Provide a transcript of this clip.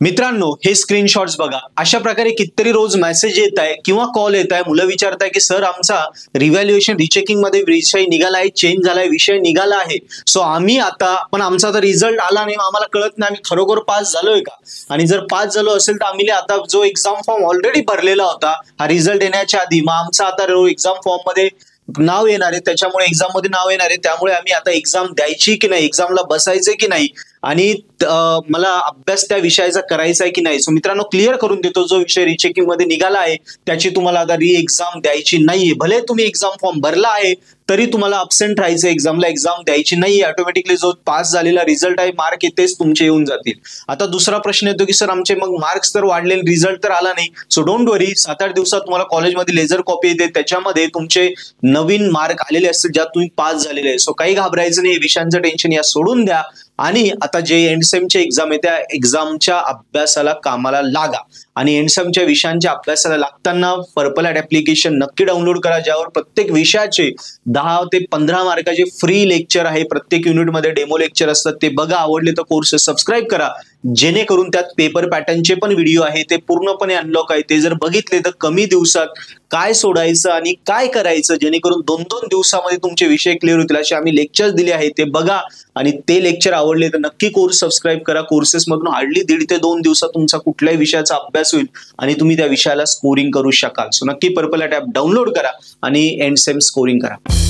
मित्रांनो, हे स्क्रीनशॉट्स बघा. अशा प्रकारे कितीतरी रोज मेसेज येत आहे किंवा कॉल येत आहे. मुलं विचारताय की सर आमचा रिव्हॅल्युएशन रिचेकिंग मध्ये विषय निघाला आहे, चेंज झालाय, विषय निघाला आहे. सो आम्ही आता पण आमचा आता रिझल्ट आला नाही, आम्हाला कळत नाही आम्ही खरोखर पास झालोय का. आणि जर पास झालो असेल तर आम्ही आता जो एक्झाम फॉर्म ऑलरेडी भरलेला होता हा रिझल्ट येण्याच्या आधी, मग आमचा आता एक्झाम फॉर्म मध्ये नाव येणार आहे, त्याच्यामुळे एक्झाम मध्ये नाव येणार आहे. त्यामुळे आम्ही आता एक्झाम द्यायची की नाही, एक्झामला बसायचे की नाही, आणि मला अभ्यास त्या विषयाचा करायचा आहे की नाही. सो मित्रांनो, क्लिअर करून देतो, जो विषय रिचेकिंग मध्ये निघाला आहे त्याची तुम्हाला आता री एक्झाम द्यायची नाहीये. भले तुम्ही एक्झाम फॉर्म भरला आहे तरी तुम्हाला अब्सेंट राहायचं, एक्झामला एक्झाम द्यायची नाही. ऑटोमॅटिकली जो पास झालेला रिझल्ट आहे, मार्क येतेच तुमचे येऊन जातील. आता दुसरा प्रश्न येतो की सर आमचे मग मार्क्स तर वाढले, रिझल्ट तर आला नाही. सो डोंट वरी, 7-8 दिवसात तुम्हाला कॉलेजमध्ये लेझर कॉपी येते, त्याच्यामध्ये तुमचे नवीन मार्क आलेले असतील ज्यात तुम्ही पास झालेले आहे. सो काही घाबरायचं नाही, विषयांचं टेन्शन या सोडून द्या आणि आता जे एंडसेमची एक्झाम आहे त्या एक्झामच्या अभ्यासाला कामाला लागा. आणि एंडसेमच्या विषयांच्या अभ्यासाला लागताना पर्पल ॲट ऍप्लिकेशन नक्की डाउनलोड करा, ज्यावर प्रत्येक विषयाचे 10 ते 15 मार्काचे फ्री लेक्चर आहे. प्रत्येक युनिटमध्ये डेमो लेक्चर असतात, ते बघा. आवडले तर कोर्स सबस्क्राईब करा, जेणेकरून त्यात पेपर पॅटर्नचे पण व्हिडिओ आहे, ते पूर्णपणे अनलॉक आहे. ते जर बघितले तर कमी दिवसात काय सोडायचं आणि काय करायचं, जेणेकरून 2-2 दिवसामध्ये तुमचे विषय क्लिअर होतील, असे आम्ही लेक्चर्स दिले आहेत. ते बघा आणि ते लेक्चर आवडले तर नक्की कोर्स सबस्क्राईब करा. कोर्सेस मधून हार्डली 1.5 ते 2 दिवसात तुमचा कुठल्याही विषयाचा अभ्यास होईल आणि तुम्ही त्या विषयाला स्कोरिंग करू शकाल. सो नक्की पर्पल ॲप डाउनलोड करा आणि एंडसेम स्कोरिंग करा.